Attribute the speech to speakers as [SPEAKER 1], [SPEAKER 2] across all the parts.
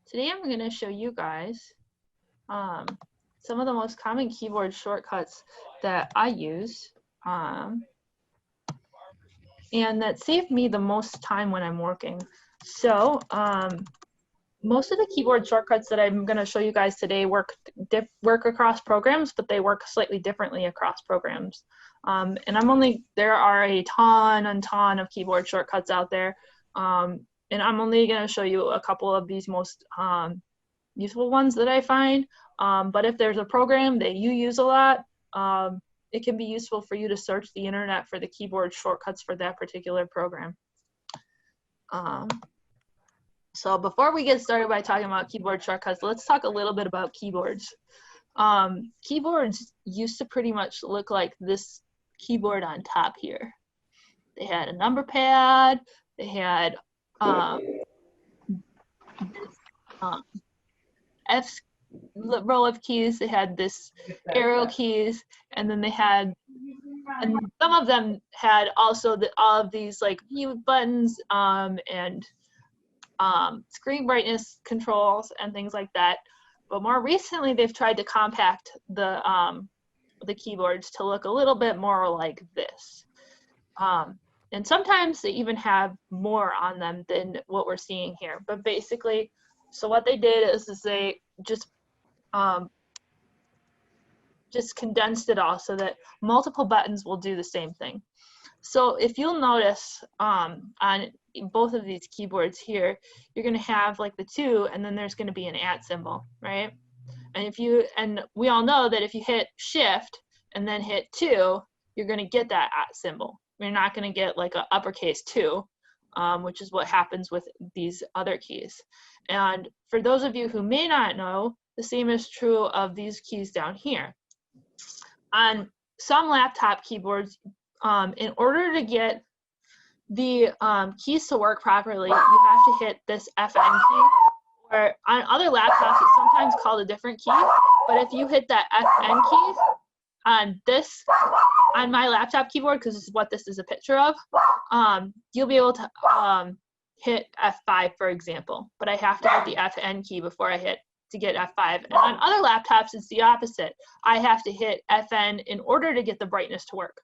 [SPEAKER 1] Today I'm going to show you guys some of the most common keyboard shortcuts that I use and that save me the most time when I'm working. So most of the keyboard shortcuts that I'm going to show you guys today work across programs, but they work slightly differently across programs. And there are a ton of keyboard shortcuts out there. And I'm only going to show you a couple of these most useful ones that I find. But if there's a program that you use a lot, it can be useful for you to search the internet for the keyboard shortcuts for that particular program. So before we get started by talking about keyboard shortcuts, let's talk a little bit about keyboards. Keyboards used to pretty much look like this keyboard on top here. They had a number pad, they had F row of keys, they had this arrow keys, and then they had, and some of them had also all of these like mute buttons and screen brightness controls and things like that. But more recently, they've tried to compact the keyboards to look a little bit more like this. And sometimes they even have more on them than what we're seeing here. But basically, so what they did is they just condensed it all so that multiple buttons will do the same thing. So if you'll notice on both of these keyboards here, you're going to have like the 2, and then there's going to be an @ symbol, right? And we all know that if you hit Shift and then hit 2, you're going to get that @ symbol. You're not going to get like an uppercase 2, which is what happens with these other keys. And for those of you who may not know, the same is true of these keys down here. On some laptop keyboards, in order to get the keys to work properly, you have to hit this FN key, or on other laptops it's sometimes called a different key, but if you hit that FN key on my laptop keyboard, because this is what this is a picture of, you'll be able to hit F5, for example, but I have to hit the FN key before I hit to get F5. And on other laptops, it's the opposite. I have to hit FN in order to get the brightness to work.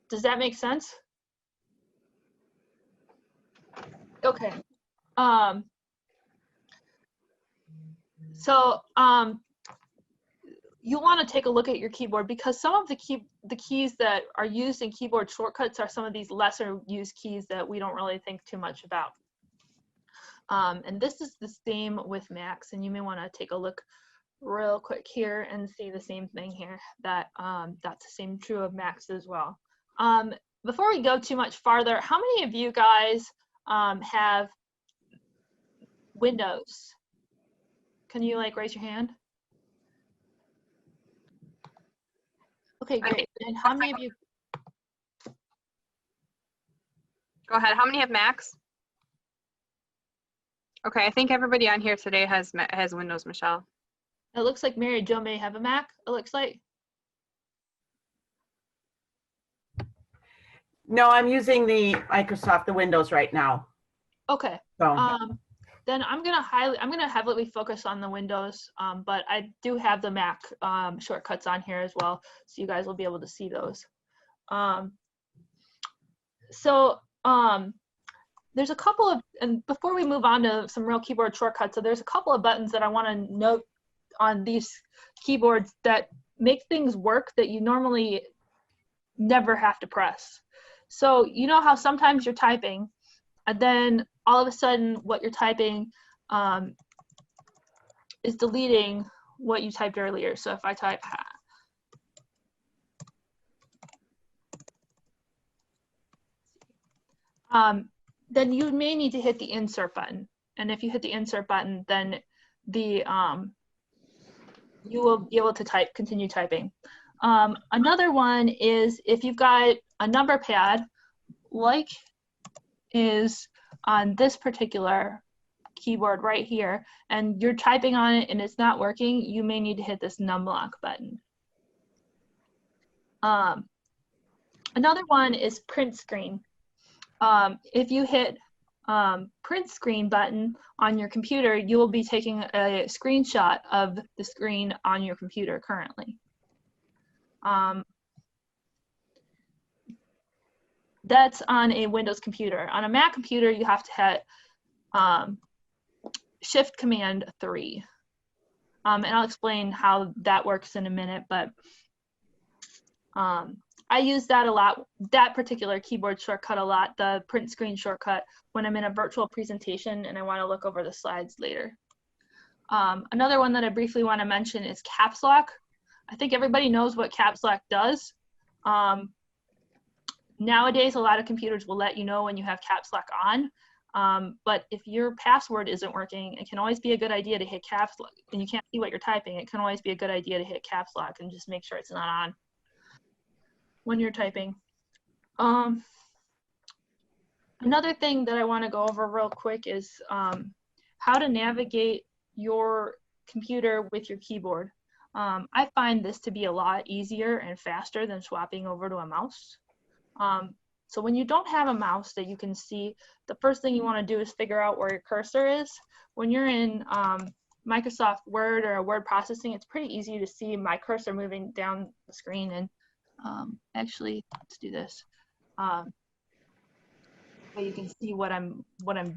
[SPEAKER 1] Does that make sense? Okay. You want to take a look at your keyboard, because some of the keys that are used in keyboard shortcuts are some of these lesser used keys that we don't really think too much about. And this is the same with Macs, and you may want to take a look real quick here and see the same thing here, that that's the same true of Macs as well. Before we go too much farther, how many of you guys have Windows? Can you like raise your hand? Okay, great. And how many of you?
[SPEAKER 2] Go ahead. How many have Macs? Okay, I think everybody on here today has Windows, Michelle.
[SPEAKER 1] It looks like Mary Jo may have a Mac, it looks like.
[SPEAKER 3] No, I'm using the Windows right now.
[SPEAKER 1] Okay.
[SPEAKER 3] So.
[SPEAKER 1] Then I'm gonna heavily focus on the Windows, but I do have the Mac shortcuts on here as well, so you guys will be able to see those. There's a couple of, and before we move on to some real keyboard shortcuts, so there's a couple of buttons that I want to note on these keyboards that make things work that you normally never have to press. So you know how sometimes you're typing, and then all of a sudden what you're typing is deleting what you typed earlier. So if I type then you may need to hit the insert button. And if you hit the insert button, then you will be able to continue typing. Another one is if you've got a number pad, like is on this particular keyboard right here, and you're typing on it and it's not working, you may need to hit this num-lock button. Another one is print screen. If you hit print screen button on your computer, you will be taking a screenshot of the screen on your computer currently. That's on a Windows computer. On a Mac computer, you have to hit Shift Command 3. And I'll explain how that works in a minute, but I use that a lot, that particular keyboard shortcut a lot, the print screen shortcut, when I'm in a virtual presentation and I want to look over the slides later. Another one that I briefly want to mention is caps lock. I think everybody knows what caps lock does. Nowadays, a lot of computers will let you know when you have caps lock on. But if your password isn't working, it can always be a good idea to hit caps lock, and you can't see what you're typing. It can always be a good idea to hit caps lock and just make sure it's not on when you're typing. Another thing that I want to go over real quick is how to navigate your computer with your keyboard. I find this to be a lot easier and faster than swapping over to a mouse. So when you don't have a mouse that you can see, the first thing you want to do is figure out where your cursor is. When you're in Microsoft Word or word processing, it's pretty easy to see my cursor moving down the screen. And actually, let's do this. So you can see what I'm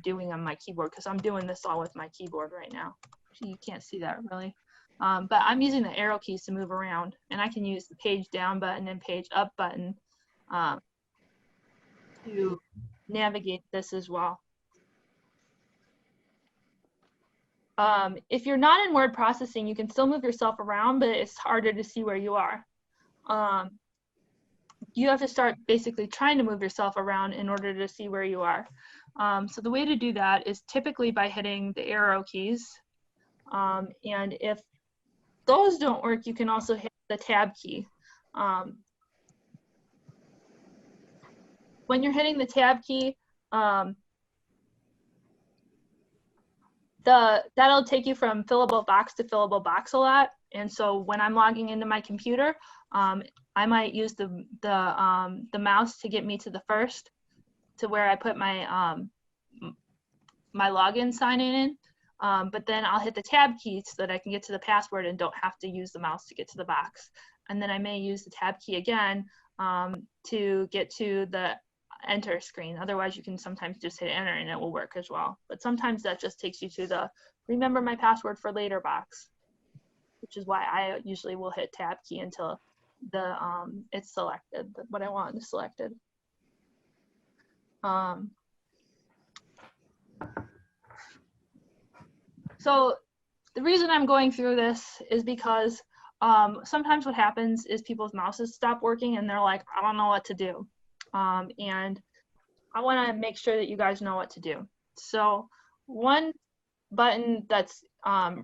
[SPEAKER 1] doing on my keyboard, because I'm doing this all with my keyboard right now. You can't see that really. But I'm using the arrow keys to move around, and I can use the page down button and page up button to navigate this as well. If you're not in word processing, you can still move yourself around, but it's harder to see where you are. You have to start basically trying to move yourself around in order to see where you are. So the way to do that is typically by hitting the arrow keys. And if those don't work, you can also hit the tab key. When you're hitting the tab key, that'll take you from fillable box to fillable box a lot. And so when I'm logging into my computer, I might use the mouse to get me to the first, to where I put my my login sign in. But then I'll hit the tab key so that I can get to the password and don't have to use the mouse to get to the box. And then I may use the tab key again to get to the enter screen. Otherwise, you can sometimes just hit enter and it will work as well. But sometimes that just takes you to the remember my password for later box, which is why I usually will hit tab key until the it's selected, what I want is selected. So the reason I'm going through this is because sometimes what happens is people's mouses stop working and they're like, I don't know what to do. And I want to make sure that you guys know what to do. So one button that's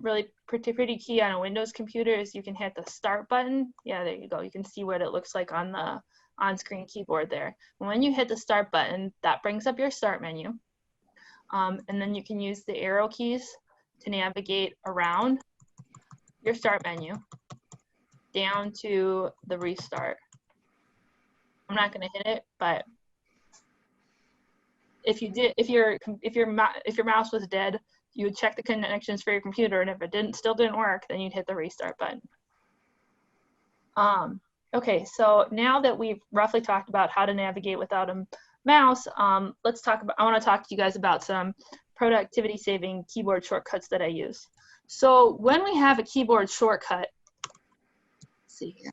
[SPEAKER 1] really pretty key on a Windows computer is you can hit the start button. Yeah, there you go. You can see what it looks like on the on-screen keyboard there. And when you hit the start button, that brings up your start menu. And then you can use the arrow keys to navigate around your start menu down to the restart. I'm not going to hit it, but if you did, if your mouse was dead, you would check the connections for your computer, and if it still didn't work, then you'd hit the restart button. Okay, so now that we've roughly talked about how to navigate without a mouse, let's talk about. I want to talk to you guys about some productivity-saving keyboard shortcuts that I use. So when we have a keyboard shortcut, let's see here.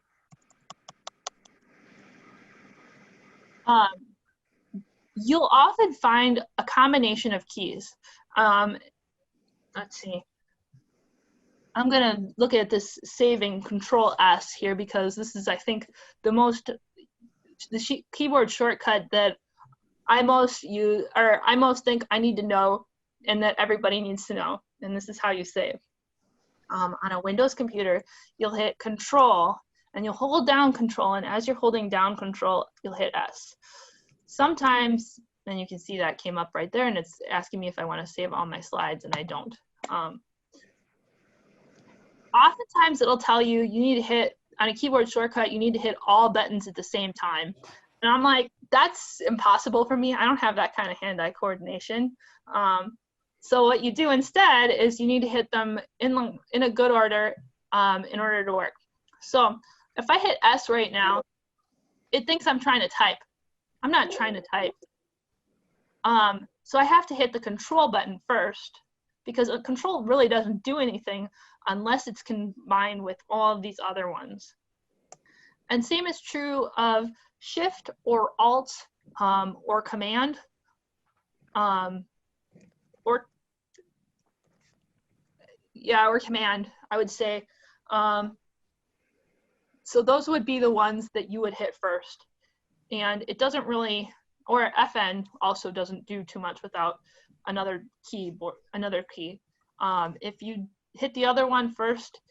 [SPEAKER 1] You'll often find a combination of keys. Let's see. I'm gonna look at this saving Control S here because this is, I think, the keyboard shortcut that I most use, or I most think I need to know and that everybody needs to know. And this is how you save. On a Windows computer, you'll hit Control and you'll hold down Control, and as you're holding down Control, you'll hit S. Sometimes, and you can see that came up right there, and it's asking me if I want to save all my slides, and I don't. Oftentimes, it'll tell you you need to hit, on a keyboard shortcut, you need to hit all buttons at the same time. And I'm like, that's impossible for me. I don't have that kind of hand-eye coordination. So what you do instead is you need to hit them in a good order in order to work. So if I hit S right now, it thinks I'm trying to type. I'm not trying to type. So I have to hit the control button first, because a control really doesn't do anything unless it's combined with all of these other ones. And same is true of Shift or Alt or Command or Command, I would say. So those would be the ones that you would hit first. And it doesn't really, or FN also doesn't do too much without another key. If you hit the other one first,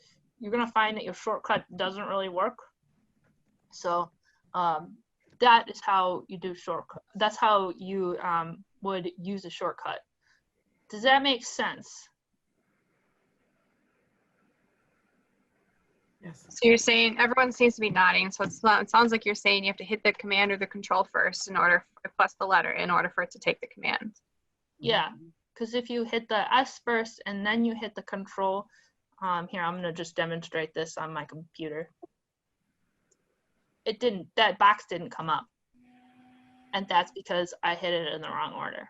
[SPEAKER 1] you're gonna find that your shortcut doesn't really work. So that is how you do shortcut. That's how you would use a shortcut. Does that make sense?
[SPEAKER 3] Yes.
[SPEAKER 2] So you're saying, everyone seems to be nodding, so it sounds like you're saying you have to hit the command or the control first in order, plus the letter, in order for it to take the command.
[SPEAKER 1] Yeah, because if you hit the S first and then you hit the control, here, I'm gonna just demonstrate this on my computer. It didn't, that box didn't come up. And that's because I hit it in the wrong order.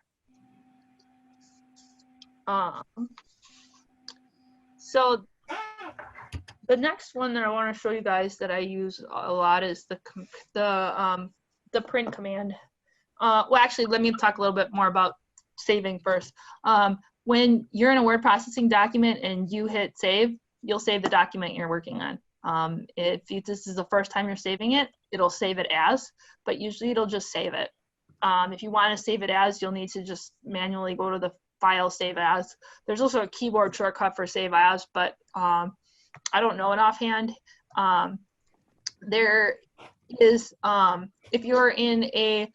[SPEAKER 1] So the next one that I want to show you guys that I use a lot is the print command. Well, actually, let me talk a little bit more about saving first. When you're in a word processing document and you hit save, you'll save the document you're working on. If this is the first time you're saving it, it'll save it as, but usually it'll just save it. If you want to save it as, you'll need to just manually go to the file save as. There's also a keyboard shortcut for save as, but I don't know it offhand. There is, if you're in a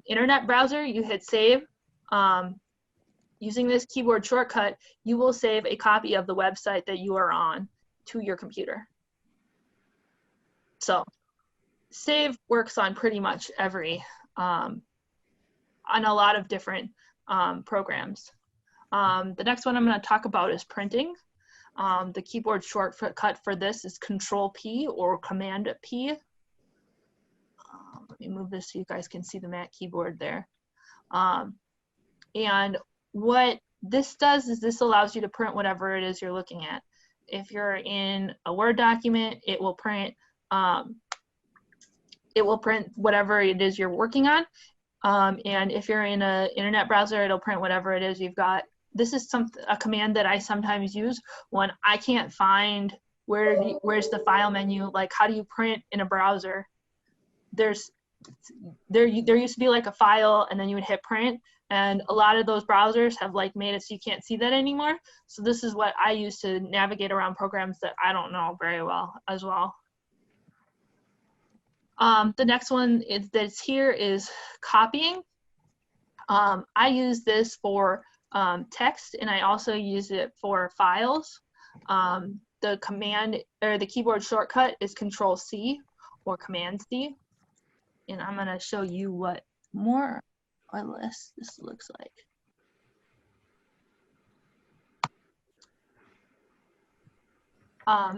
[SPEAKER 1] internet browser, you hit save. Using this keyboard shortcut, you will save a copy of the website that you are on to your computer. So save works on pretty much every, on a lot of different programs. The next one I'm going to talk about is printing. The keyboard shortcut for this is Control P or Command P. Let me move this so you guys can see the Mac keyboard there. And what this does is this allows you to print whatever it is you're looking at. If you're in a Word document, it will print whatever it is you're working on. And if you're in an internet browser, it'll print whatever it is you've got. This is a command that I sometimes use when I can't find where's the file menu. Like, how do you print in a browser? There used to be like a file, and then you would hit print, and a lot of those browsers have like made it so you can't see that anymore. So this is what I use to navigate around programs that I don't know very well as well. The next one that's here is copying. I use this for text, and I also use it for files. The command or the keyboard shortcut is Control C or Command C. And I'm going to show you what more or less this looks like.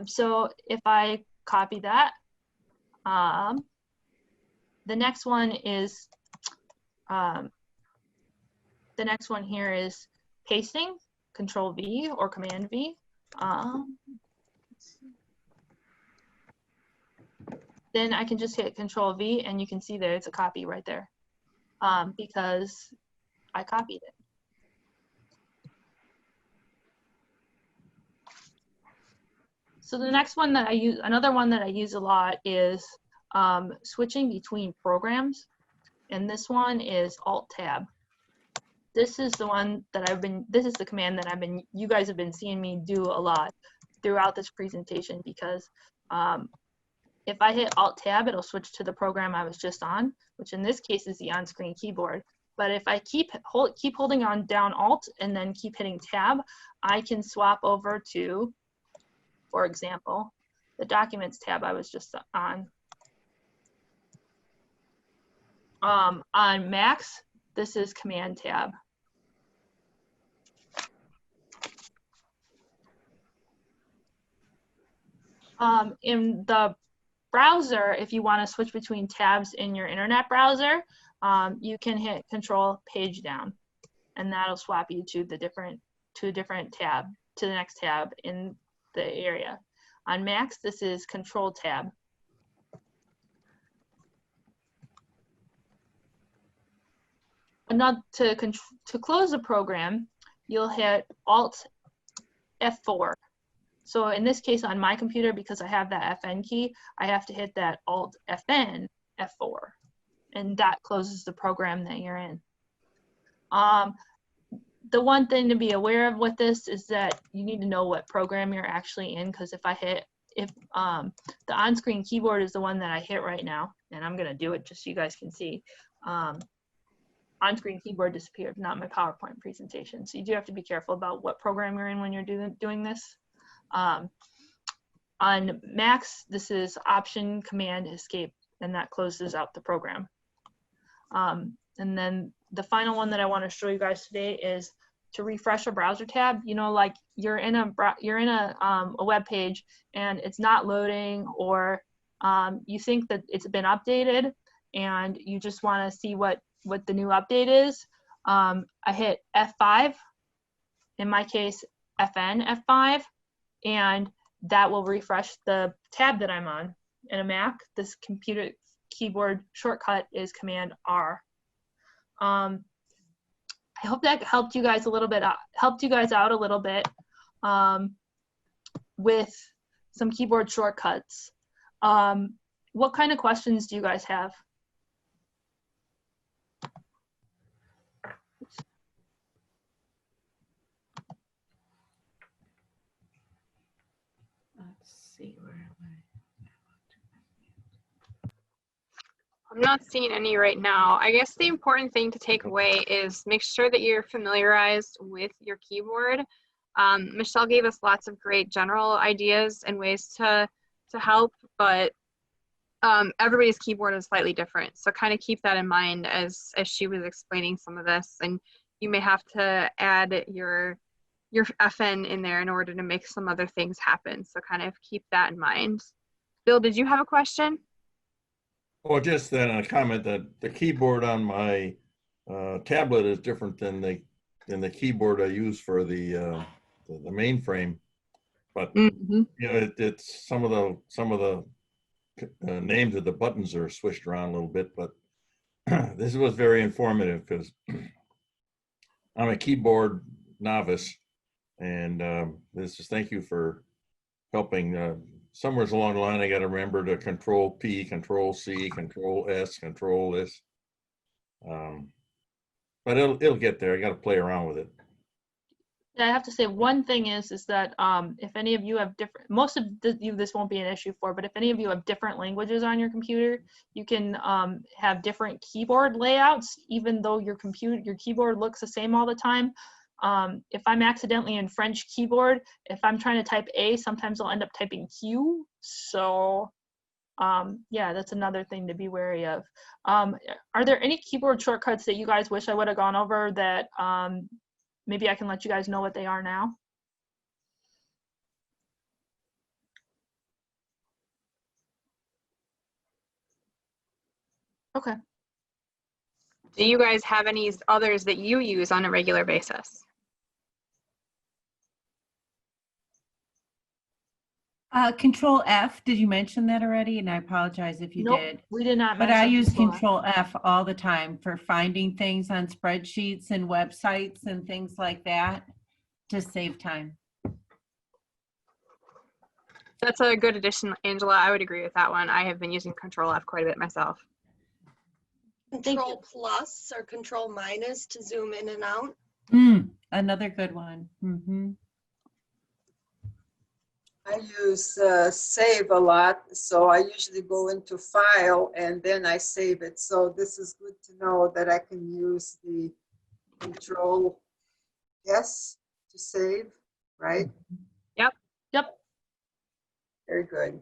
[SPEAKER 1] So if I copy that, the next one is, the next one here is pasting, Control V or Command V. Then I can just hit Control V, and you can see there's a copy right there because I copied it. So the next one that I use, another one that I use a lot is switching between programs. And this one is Alt-Tab. This is the one that this is the command that you guys have been seeing me do a lot throughout this presentation, because if I hit Alt-Tab, it'll switch to the program I was just on, which in this case is the on-screen keyboard. But if I keep holding on down Alt and then keep hitting Tab, I can swap over to, for example, the Documents tab I was just on. On Macs, this is Command Tab. In the browser, if you want to switch between tabs in your internet browser, you can hit Control Page Down, and that'll swap you to a different tab, to the next tab in the area. On Macs, this is Control Tab. To close the program, you'll hit Alt F4. So in this case, on my computer, because I have that FN key, I have to hit that Alt FN F4, and that closes the program that you're in. The one thing to be aware of with this is that you need to know what program you're actually in, because if the on-screen keyboard is the one that I hit right now, and I'm gonna do it just so you guys can see. On-screen keyboard disappeared, not my PowerPoint presentation. So you do have to be careful about what program you're in when you're doing this. On Macs, this is Option Command Escape, and that closes out the program. And then the final one that I want to show you guys today is to refresh a browser tab. You know, like you're in a web page and it's not loading, or you think that it's been updated and you just want to see what the new update is. I hit F5, in my case FN F5, and that will refresh the tab that I'm on. In a Mac, this computer keyboard shortcut is Command R. I hope that helped you guys out a little bit with some keyboard shortcuts. What kind of questions do you guys have?
[SPEAKER 2] I'm not seeing any right now. I guess the important thing to take away is make sure that you're familiarized with your keyboard. Michelle gave us lots of great general ideas and ways to help, but everybody's keyboard is slightly different. So kind of keep that in mind as she was explaining some of this, and you may have to add your FN in there in order to make some other things happen. So kind of keep that in mind. Bill, did you have a question?
[SPEAKER 4] Well, just then a comment that the keyboard on my tablet is different than the keyboard I use for the mainframe. But you know, it's some of the names of the buttons are switched around a little bit. But this was very informative because I'm a keyboard novice, and this is thank you for helping. Somewhere along the line, I got to remember to Control P, Control C, Control S, Control this. But it'll get there. I got to play around with it.
[SPEAKER 1] Yeah, I have to say one thing is that if any of you have different, most of you this won't be an issue for, but if any of you have different languages on your computer, you can have different keyboard layouts, even though your keyboard looks the same all the time. If I'm accidentally in French keyboard, if I'm trying to type A, sometimes I'll end up typing Q. So yeah, that's another thing to be wary of. Are there any keyboard shortcuts that you guys wish I would have gone over that maybe I can let you guys know what they are now? Okay.
[SPEAKER 2] Do you guys have any others that you use on a regular basis?
[SPEAKER 5] Control F, did you mention that already? And I apologize if you
[SPEAKER 1] Nope,
[SPEAKER 5] did.
[SPEAKER 1] we did not
[SPEAKER 5] But
[SPEAKER 1] mention
[SPEAKER 5] I use
[SPEAKER 1] Control F.
[SPEAKER 5] Control F all the time for finding things on spreadsheets and websites and things like that to save time.
[SPEAKER 2] That's a good addition, Angela. I would agree with that one. I have been using Control F quite a bit myself.
[SPEAKER 6] Control plus or Control minus to zoom in and out.
[SPEAKER 5] Another good one.
[SPEAKER 7] I use save a lot, so I usually go into file and then I save it. So this is good to know that I can use the Control S to save, right?
[SPEAKER 2] Yep.
[SPEAKER 7] Very good.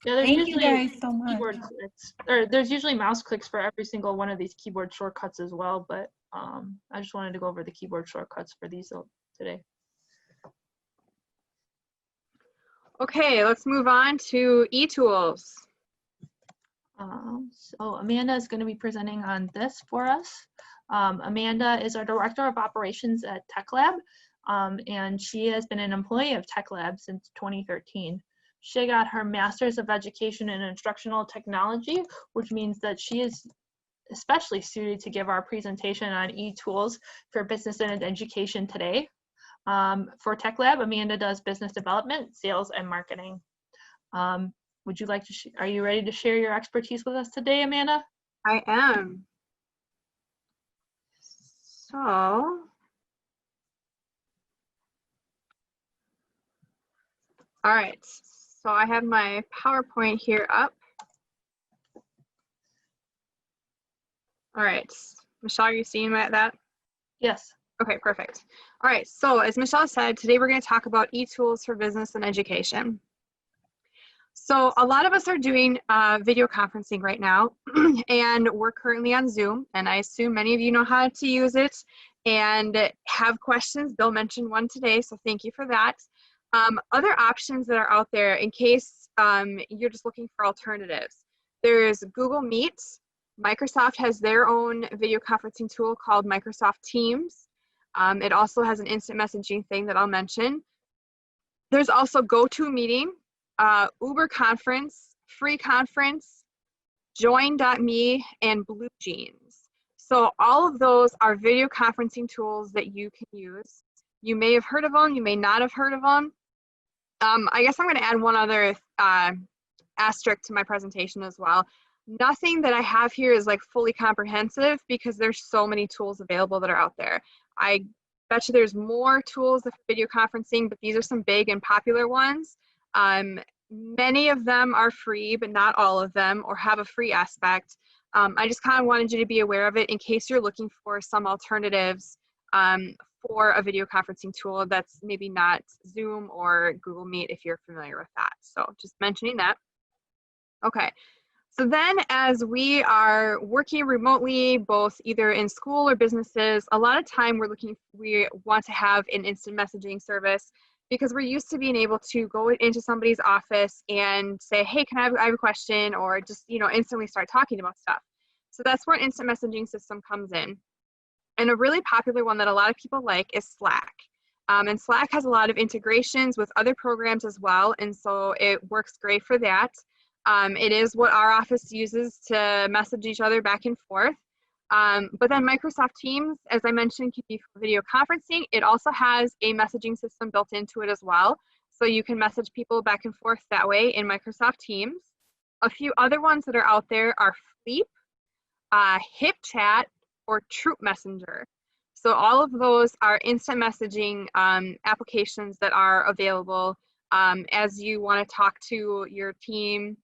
[SPEAKER 1] Yeah, there's
[SPEAKER 5] Thank you
[SPEAKER 1] usually
[SPEAKER 5] guys so much.
[SPEAKER 1] keyboard clicks, or there's usually mouse clicks for every single one of these keyboard shortcuts as well, but I just wanted to go over the keyboard shortcuts for these today.
[SPEAKER 2] Okay, let's move on to eTools.
[SPEAKER 1] So Amanda is going to be presenting on this for us. Amanda is our Director of Operations at TechLab, and she has been an employee of TechLab since 2013. She got her Master's of Education in Instructional Technology, which means that she is especially suited to give our presentation on eTools for business and education today. For TechLab, Amanda does business development, sales, and marketing. Would you like to, are you ready to share your expertise with us today, Amanda?
[SPEAKER 2] I am. So, all right. So I have my PowerPoint here up. All right. Michelle, are you seeing that?
[SPEAKER 1] Yes.
[SPEAKER 2] Okay, perfect. All right. So as Michelle said, today we're going to talk about eTools for business and education. So a lot of us are doing video conferencing right now, and we're currently on Zoom, and I assume many of you know how to use it and have questions. Bill mentioned one today, so thank you for that. Other options that are out there in case you're just looking for alternatives. There's Google Meet. Microsoft has their own video conferencing tool called Microsoft Teams. It also has an instant messaging thing that I'll mention. There's also GoToMeeting, Uber Conference, Free Conference, Join.me, and BlueJeans. So all of those are video conferencing tools that you can use. You may have heard of them, you may not have heard of them. I guess I'm going to add one other asterisk to my presentation as well. Nothing that I have here is like fully comprehensive because there's so many tools available that are out there. I bet you there's more tools for video conferencing, but these are some big and popular ones. Many of them are free, but not all of them, or have a free aspect. I just kind of wanted you to be aware of it in case you're looking for some alternatives for a video conferencing tool that's maybe not Zoom or Google Meet if you're familiar with that. So just mentioning that. Okay. So then as we are working remotely, both either in school or businesses, a lot of time we want to have an instant messaging service because we're used to being able to go into somebody's office and say, hey, I have a question, or just, instantly start talking about stuff. So that's where an instant messaging system comes in. And a really popular one that a lot of people like is Slack. And Slack has a lot of integrations with other programs as well, and so it works great for that. It is what our office uses to message each other back and forth. But then Microsoft Teams, as I mentioned, can be for video conferencing. It also has a messaging system built into it as well. So you can message people back and forth that way in Microsoft Teams. A few other ones that are out there are Fleep, HipChat, or Troop Messenger. So all of those are instant messaging applications that are available as you want to talk to your team.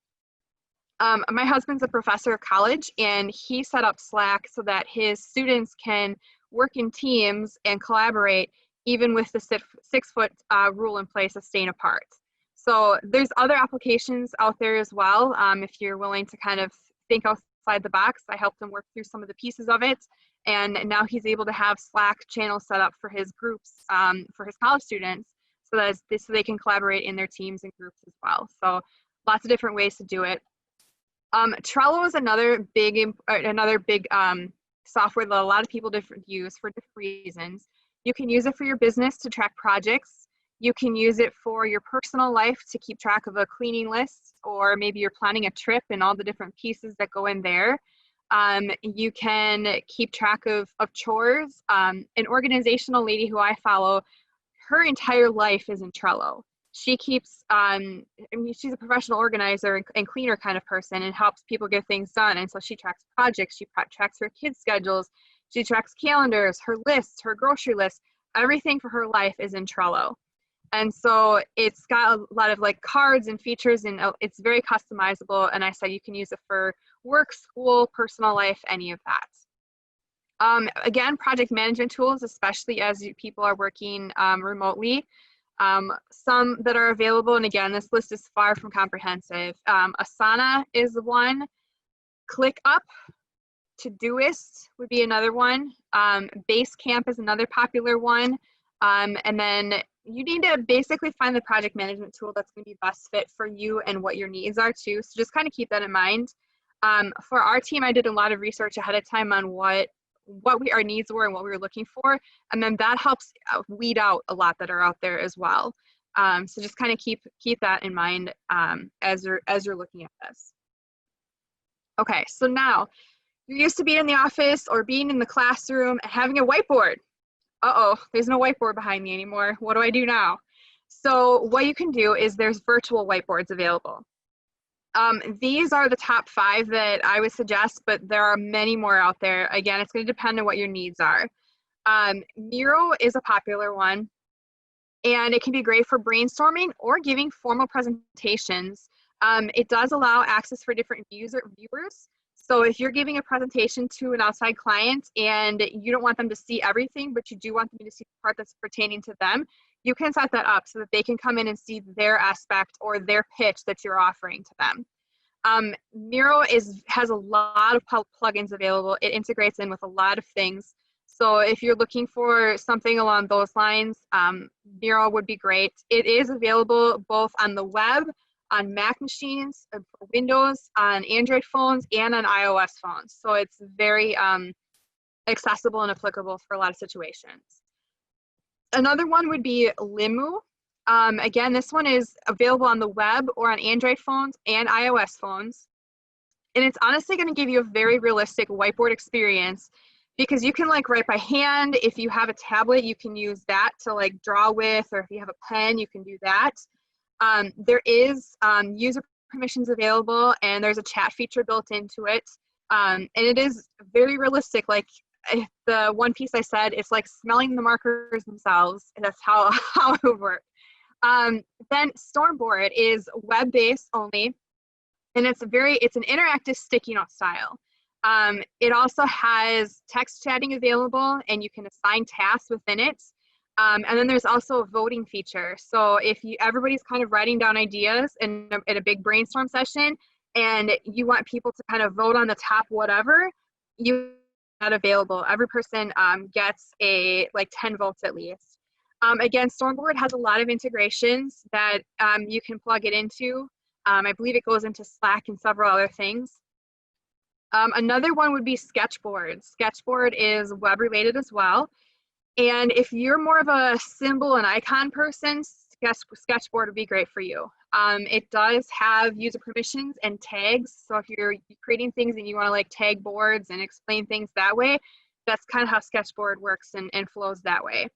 [SPEAKER 2] My husband's a professor of college, and he set up Slack so that his students can work in teams and collaborate even with the 6-foot rule in place of staying apart. So there's other applications out there as well. If you're willing to kind of think outside the box, I helped him work through some of the pieces of it. And now he's able to have Slack channels set up for his groups, for his college students, so that so they can collaborate in their teams and groups as well. So lots of different ways to do it. Trello is another big software that a lot of people use for different reasons. You can use it for your business to track projects. You can use it for your personal life to keep track of a cleaning list, or maybe you're planning a trip and all the different pieces that go in there. You can keep track of chores. An organizational lady who I follow, her entire life is in Trello. She keeps, she's a professional organizer and cleaner kind of person and helps people get things done. And so she tracks projects, she tracks her kids' schedules, she tracks calendars, her lists, her grocery list, everything for her life is in Trello. And so it's got a lot of like cards and features, and it's very customizable. And I said you can use it for work, school, personal life, any of that. Again, project management tools, especially as people are working remotely. Some that are available, and again, this list is far from comprehensive. Asana is one. ClickUp, Todoist would be another one. Basecamp is another popular one. And then you need to basically find the project management tool that's going to be best fit for you and what your needs are too. So just kind of keep that in mind. For our team, I did a lot of research ahead of time on what our needs were and what we were looking for. And then that helps weed out a lot that are out there as well. So just kind of keep that in mind as you're looking at this. Okay, so now you're used to being in the office or being in the classroom and having a whiteboard. Uh-oh, there's no whiteboard behind me anymore. What do I do now? So what you can do is there's virtual whiteboards available. These are the top 5 that I would suggest, but there are many more out there. Again, it's going to depend on what your needs are. Miro is a popular one, and it can be great for brainstorming or giving formal presentations. It does allow access for different viewers. So if you're giving a presentation to an outside client and you don't want them to see everything, but you do want them to see the part that's pertaining to them, you can set that up so that they can come in and see their aspect or their pitch that you're offering to them. Miro has a lot of plugins available. It integrates in with a lot of things. So if you're looking for something along those lines, Miro would be great. It is available both on the web, on Mac machines, for Windows, on Android phones, and on iOS phones. So it's very accessible and applicable for a lot of situations. Another one would be Limu. Again, this one is available on the web or on Android phones and iOS phones. And it's honestly going to give you a very realistic whiteboard experience because you can like write by hand. If you have a tablet, you can use that to like draw with, or if you have a pen, you can do that. There is user permissions available, and there's a chat feature built into it. And it is very realistic. Like the one piece I said, it's like smelling the markers themselves. That's how it would work. Then Stormboard is web-based only, and it's an interactive sticky note style. It also has text chatting available, and you can assign tasks within it. And then there's also a voting feature. So if everybody's kind of writing down ideas in a big brainstorm session, and you want people to kind of vote on the top whatever, you have that available. Every person gets like 10 votes at least. Again, Stormboard has a lot of integrations that you can plug it into. I believe it goes into Slack and several other things. Another one would be Sketchboard. Sketchboard is web related as well. And if you're more of a symbol and icon person, Sketchboard would be great for you. It does have user permissions and tags. So if you're creating things and you want to like tag boards and explain things that way, that's kind of how Sketchboard works and flows that way.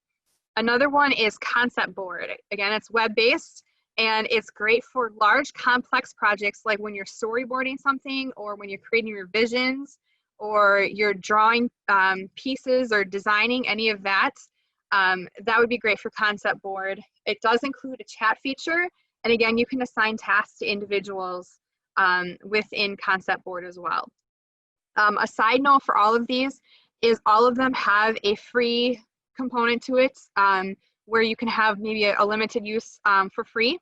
[SPEAKER 2] Another one is Concept Board. Again, it's web-based, and it's great for large, complex projects like when you're storyboarding something, or when you're creating revisions, or you're drawing pieces or designing any of that. That would be great for Concept Board. It does include a chat feature, and again, you can assign tasks to individuals within Concept Board as well. A side note for all of these is all of them have a free component to it, where you can have maybe a limited use for free,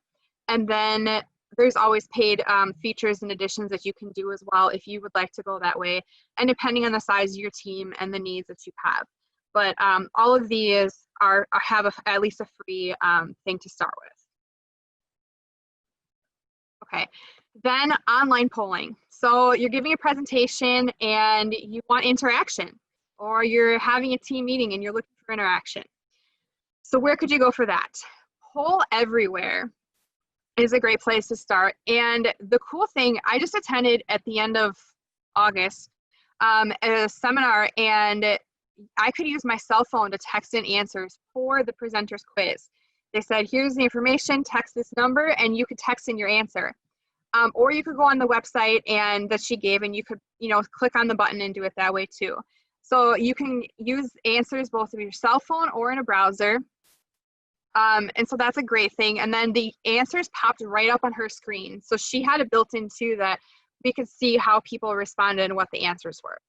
[SPEAKER 2] and then there's always paid features and additions that you can do as well if you would like to go that way, and depending on the size of your team and the needs that you have. But all of these have at least a free thing to start with. Okay, then online polling. So you're giving a presentation and you want interaction, or you're having a team meeting and you're looking for interaction. So where could you go for that? Poll Everywhere is a great place to start. And the cool thing, I just attended at the end of August a seminar, and I could use my cell phone to text in answers for the presenter's quiz. They said, here's the information, text this number, and you could text in your answer. Or you could go on the website that she gave, and you could, click on the button and do it that way too. So you can use answers both with your cell phone or in a browser. And so that's a great thing. And then the answers popped right up on her screen. So she had it built in too, that we could see how people responded and what the answers were.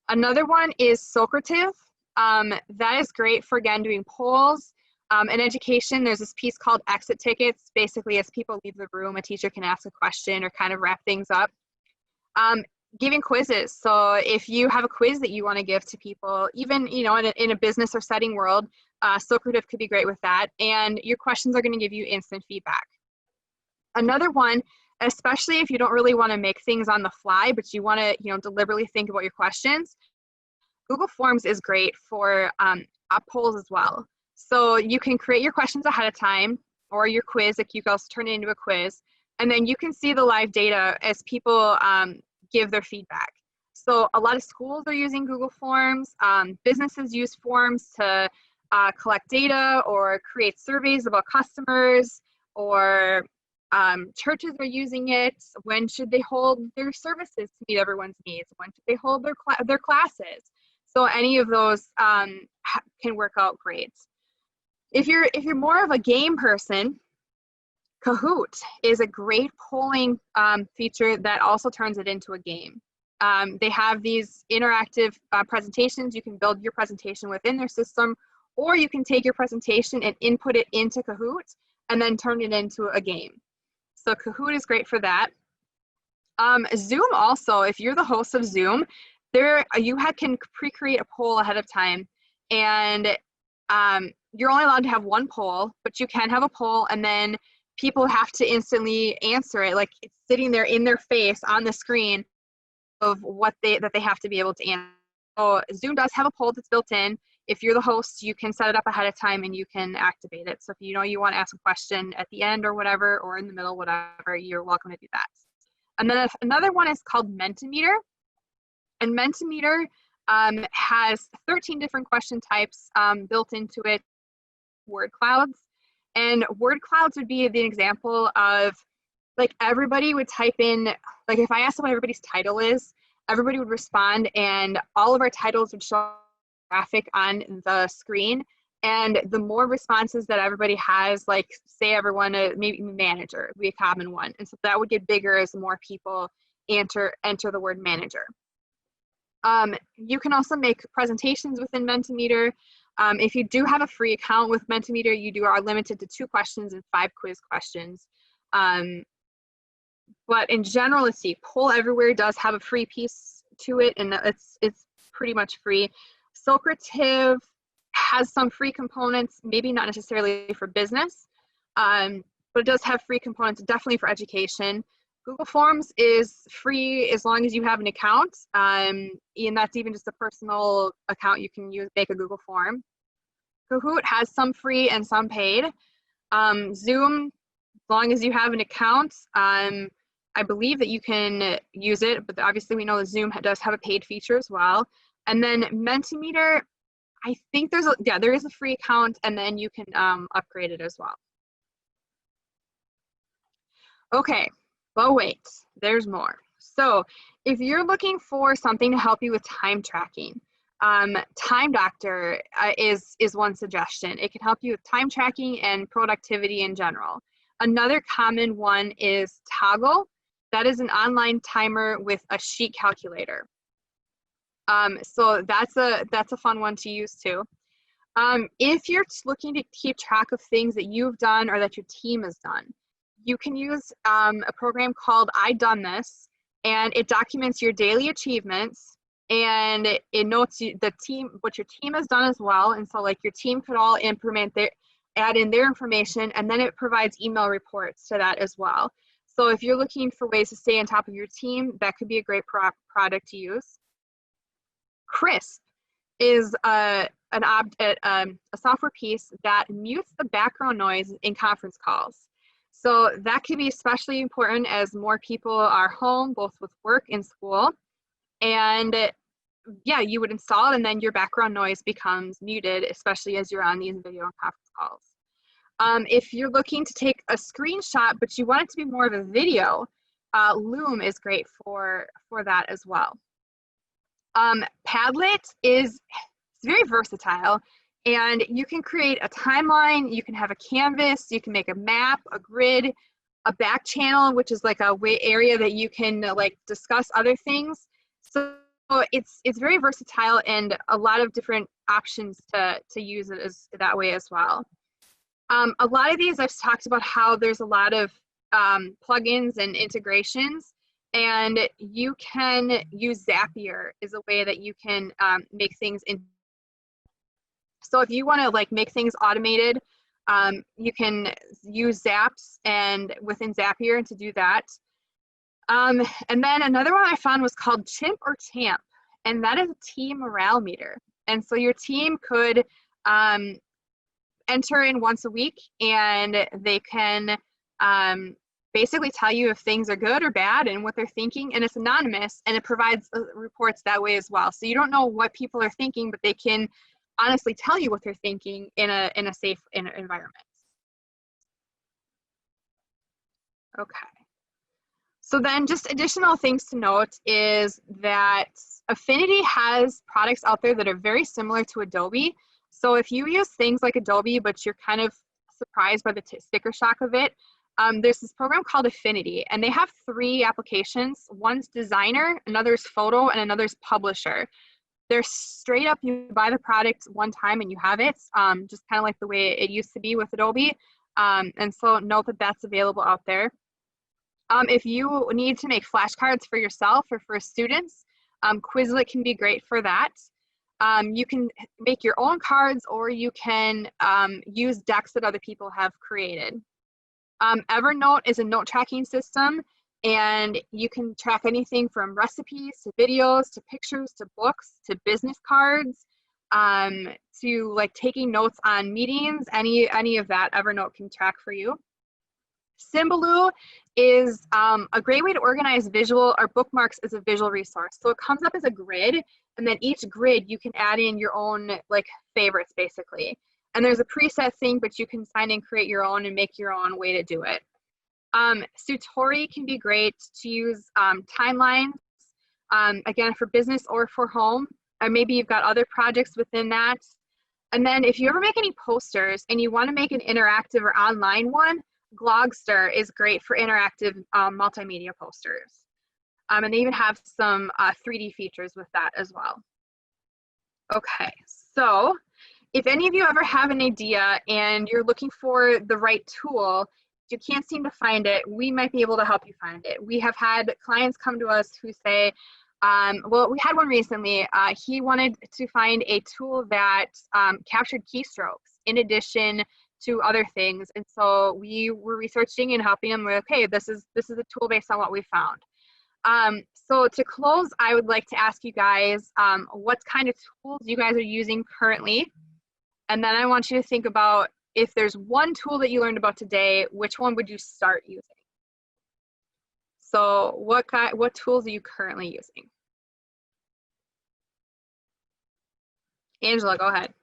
[SPEAKER 2] Another one is Socrative. That is great for, again, doing polls. In education, there's this piece called exit tickets. Basically, as people leave the room, a teacher can ask a question or kind of wrap things up. Giving quizzes. So if you have a quiz that you want to give to people, even in a business or setting world, Socrative could be great with that. And your questions are going to give you instant feedback. Another one, especially if you don't really want to make things on the fly, but you want to deliberately think about your questions, Google Forms is great for polls as well. So you can create your questions ahead of time, or your quiz, like you can also turn it into a quiz, and then you can see the live data as people give their feedback. So a lot of schools are using Google Forms. Businesses use forms to collect data or create surveys about customers, or churches are using it. When should they hold their services to meet everyone's needs? When should they hold their classes? So any of those can work out great. If you're more of a game person, Kahoot is a great polling feature that also turns it into a game. They have these interactive presentations. You can build your presentation within their system, or you can take your presentation and input it into Kahoot and then turn it into a game. So Kahoot is great for that. Zoom also, if you're the host of Zoom, you can pre-create a poll ahead of time, and you're only allowed to have one poll, but you can have a poll, and then people have to instantly answer it, like it's sitting there in their face on the screen of what they have to be able to answer. So Zoom does have a poll that's built in. If you're the host, you can set it up ahead of time and you can activate it. So if you want to ask a question at the end or whatever, or in the middle, whatever, you're welcome to do that. And then another one is called Mentimeter. And Mentimeter has 13 different question types built into it, word clouds. And word clouds would be the example of, like, everybody would type in, like if I asked what everybody's title is, everybody would respond, and all of our titles would show graphic on the screen. And the more responses that everybody has, like say everyone, maybe manager would be a common one. And so that would get bigger as more people enter the word manager. You can also make presentations within Mentimeter. If you do have a free account with Mentimeter, you are limited to 2 questions and 5 quiz questions. But in general, let's see, Poll Everywhere does have a free piece to it, and it's pretty much free. Socrative has some free components, maybe not necessarily for business, but it does have free components definitely for education. Google Forms is free as long as you have an account, and that's even just a personal account. You can make a Google form. Kahoot has some free and some paid. Zoom, as long as you have an account, I believe that you can use it, but obviously we know that Zoom does have a paid feature as well. And then Mentimeter, I think there is a free account, and then you can upgrade it as well. Okay. But wait, there's more. So if you're looking for something to help you with time tracking, Time Doctor is one suggestion. It can help you with time tracking and productivity in general. Another common one is Toggle. That is an online timer with a sheet calculator. So that's a fun one to use too. If you're looking to keep track of things that you've done or that your team has done, you can use a program called I Done This, and it documents your daily achievements, and it notes what your team has done as well. And so like your team could all add in their information, and then it provides email reports to that as well. So if you're looking for ways to stay on top of your team, that could be a great product to use. Crisp is a software piece that mutes the background noise in conference calls. So that can be especially important as more people are home, both with work and school. And yeah, you would install it, and then your background noise becomes muted, especially as you're on these video and conference calls. If you're looking to take a screenshot, but you want it to be more of a video, Loom is great for that as well. Padlet is very versatile. And you can create a timeline, you can have a canvas, you can make a map, a grid, a back channel, which is like a area that you can like discuss other things. So it's very versatile, and a lot of different options to use it that way as well. A lot of these I've talked about how there's a lot of plugins and integrations, and you can use Zapier is a way that you can make things in. So if you want to like make things automated, you can use Zaps and within Zapier to do that. And then another one I found was called Chimp or Champ, and that is a team morale meter. And so your team could enter in once a week, and they can basically tell you if things are good or bad and what they're thinking, and it's anonymous, and it provides reports that way as well. So you don't know what people are thinking, but they can honestly tell you what they're thinking in a safe environment. Okay. So then just additional things to note is that Affinity has products out there that are very similar to Adobe. So if you use things like Adobe, but you're kind of surprised by the sticker shock of it, there's this program called Affinity, and they have 3 applications. One's Designer, another's Photo, and another's Publisher. They're straight up, you buy the product one time and you have it, just kind of like the way it used to be with Adobe. And so note that that's available out there. If you need to make flashcards for yourself or for students, Quizlet can be great for that. You can make your own cards, or you can use decks that other people have created. Evernote is a note tracking system, and you can track anything from recipes to videos to pictures to books to business cards to like taking notes on meetings. Any of that Evernote can track for you. Symbaloo is a great way to organize visual or bookmarks as a visual resource. So it comes up as a grid, and then each grid you can add in your own like favorites basically. And there's a preset thing, but you can sign and create your own and make your own way to do it. Sutori can be great to use timelines, again, for business or for home, or maybe you've got other projects within that. And then if you ever make any posters and you want to make an interactive or online one, Glogster is great for interactive multimedia posters. And they even have some 3D features with that as well. Okay, so if any of you ever have an idea and you're looking for the right tool, you can't seem to find it, we might be able to help you find it. We have had clients come to us who say, well, we had one recently, he wanted to find a tool that captured keystrokes in addition to other things. And so we were researching and helping him with, okay, this is a tool based on what we found. So to close, I would like to ask you guys what kind of tools you guys are using currently. And then I want you to think about, if there's one tool that you learned about today, which one would you start using? So what tools are you currently using? Angela, go ahead.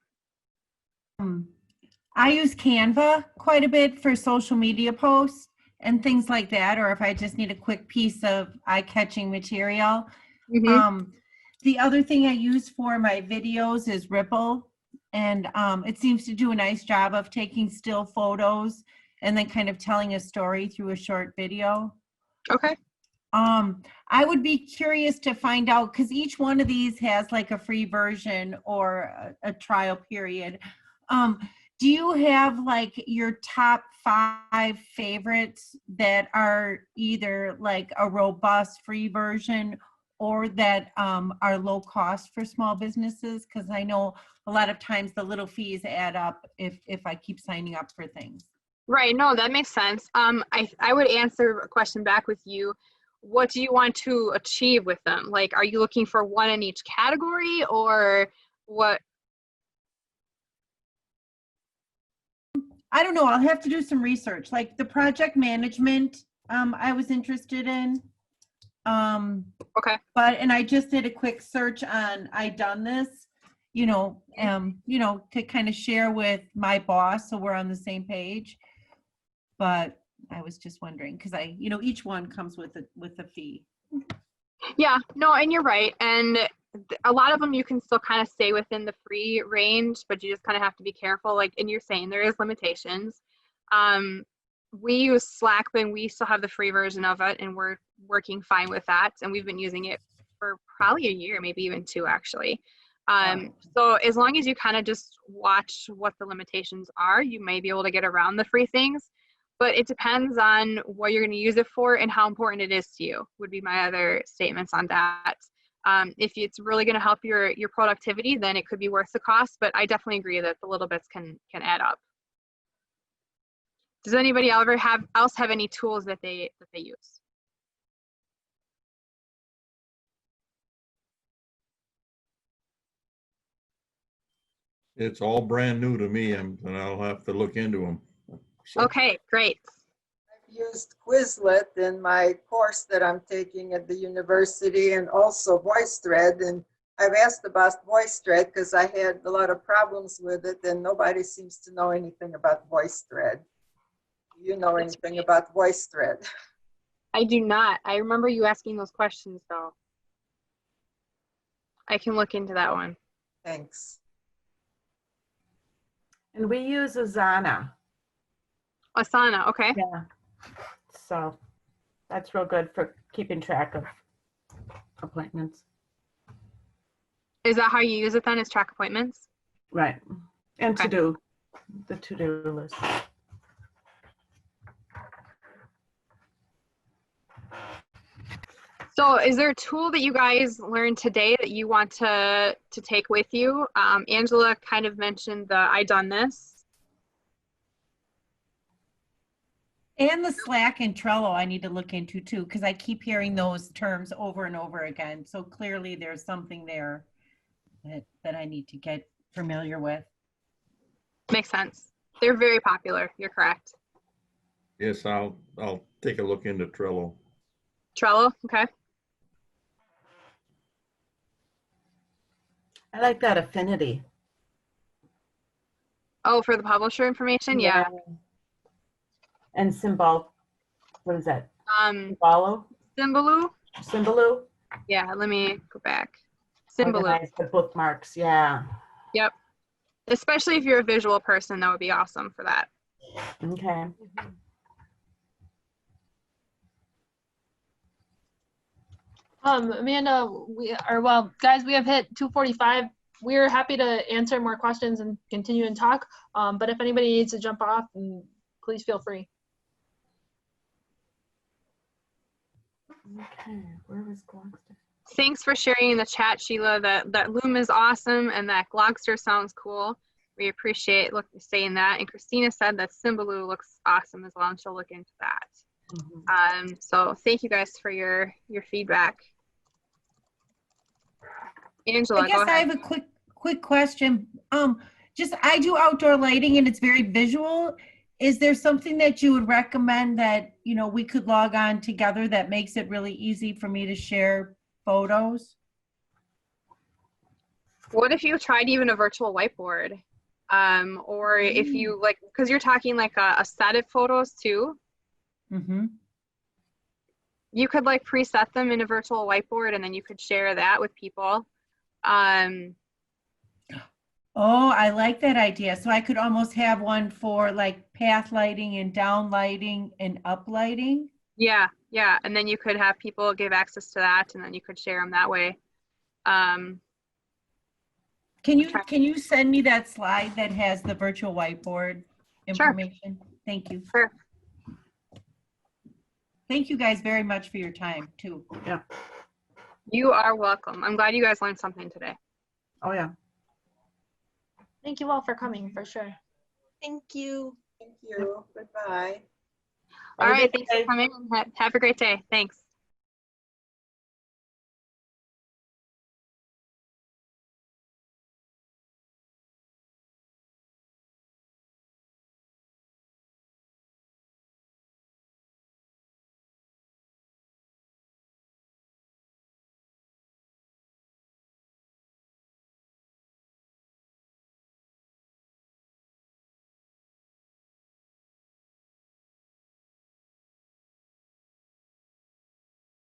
[SPEAKER 5] I use Canva quite a bit for social media posts and things like that, or if I just need a quick piece of eye-catching material.
[SPEAKER 2] Mm-hmm.
[SPEAKER 5] The other thing I use for my videos is Ripple, and it seems to do a nice job of taking still photos and then kind of telling a story through a short video.
[SPEAKER 2] Okay.
[SPEAKER 5] I would be curious to find out, because each one of these has like a free version or a trial period. Do you have like your top 5 favorites that are either like a robust free version or that are low cost for small businesses? Because I know a lot of times the little fees add up if I keep signing up for things.
[SPEAKER 2] Right, no, that makes sense. I would answer a question back with you. What do you want to achieve with them? Like, are you looking for one in each category, or what?
[SPEAKER 5] I don't know. I'll have to do some research. Like the project management, I was interested in.
[SPEAKER 2] Okay.
[SPEAKER 5] And I just did a quick search on I Done This, to kind of share with my boss so we're on the same page. But I was just wondering, because each one comes with a fee.
[SPEAKER 2] Yeah, no, and you're right. And a lot of them you can still kind of stay within the free range, but you just kind of have to be careful. Like, and you're saying there is limitations. We use Slack, but we still have the free version of it, and we're working fine with that. And we've been using it for probably a year, maybe even 2 actually. So as long as you kind of just watch what the limitations are, you may be able to get around the free things, but it depends on what you're going to use it for and how important it is to you, would be my other statements on that. If it's really going to help your productivity, then it could be worth the cost, but I definitely agree that the little bits can add up. Does anybody else have any tools that they use?
[SPEAKER 4] It's all brand new to me, and I'll have to look into them. So,
[SPEAKER 2] Okay, great.
[SPEAKER 7] I've used Quizlet in my course that I'm taking at the university, and also VoiceThread. And I've asked about VoiceThread because I had a lot of problems with it, and nobody seems to know anything about VoiceThread. Do you know anything about VoiceThread?
[SPEAKER 2] I do not. I remember you asking those questions though. I can look into that one.
[SPEAKER 7] Thanks.
[SPEAKER 3] And we use Asana.
[SPEAKER 2] Asana, okay.
[SPEAKER 3] Yeah. So that's real good for keeping track of appointments.
[SPEAKER 2] Is that how you use it then, is track appointments?
[SPEAKER 3] Right. And
[SPEAKER 2] Okay.
[SPEAKER 3] the to-do list.
[SPEAKER 2] So is there a tool that you guys learned today that you want to take with you? Angela kind of mentioned the I done this.
[SPEAKER 5] And the Slack and Trello I need to look into too, because I keep hearing those terms over and over again. So clearly there's something there that I need to get familiar with.
[SPEAKER 2] Makes sense. They're very popular. You're correct.
[SPEAKER 4] yes, I'll take a look into Trello.
[SPEAKER 2] Trello, okay.
[SPEAKER 3] I like that affinity.
[SPEAKER 2] Oh, for the publisher information? Yeah.
[SPEAKER 3] And symbol, what is that?
[SPEAKER 2] Symbaloo?
[SPEAKER 3] Symbaloo?
[SPEAKER 2] Yeah, let me go back. Symbaloo.
[SPEAKER 3] Organize the bookmarks, yeah.
[SPEAKER 2] Yep. Especially if you're a visual person, that would be awesome for that.
[SPEAKER 3] Okay.
[SPEAKER 1] Amanda, guys, we have hit 2:45. We're happy to answer more questions and continue and talk. But if anybody needs to jump off, please feel free.
[SPEAKER 3] Okay, where was Glogster?
[SPEAKER 2] Thanks for sharing in the chat, Sheila. That Loom is awesome and that Glogster sounds cool. We appreciate saying that. And Christina said that Symbaloo looks awesome as well, and she'll look into that.
[SPEAKER 3] Mm-hmm.
[SPEAKER 2] So thank you guys for your feedback. Angela,
[SPEAKER 5] I guess
[SPEAKER 2] go
[SPEAKER 5] I
[SPEAKER 2] ahead.
[SPEAKER 5] have a quick question. I do outdoor lighting and it's very visual. Is there something that you would recommend that, we could log on together that makes it really easy for me to share photos?
[SPEAKER 2] What if you tried even a virtual whiteboard? Or if you because you're talking like a set of photos too.
[SPEAKER 5] Mm-hmm.
[SPEAKER 2] You could preset them in a virtual whiteboard and then you could share that with people.
[SPEAKER 5] Oh, I like that idea. So I could almost have one for path lighting and down lighting and up lighting.
[SPEAKER 2] Yeah. And then you could have people give access to that and then you could share them that way.
[SPEAKER 5] Can you send me that slide that has the virtual whiteboard information? Sure. Thank you.
[SPEAKER 2] Sure.
[SPEAKER 5] Thank you guys very much for your time too.
[SPEAKER 3] Yeah.
[SPEAKER 2] You are welcome. I'm glad you guys learned something today.
[SPEAKER 3] Oh yeah.
[SPEAKER 1] Thank you all for coming, for sure.
[SPEAKER 6] Thank you.
[SPEAKER 7] Thank you. Goodbye.
[SPEAKER 2] All right. Thanks for coming. Have a great day. Thanks.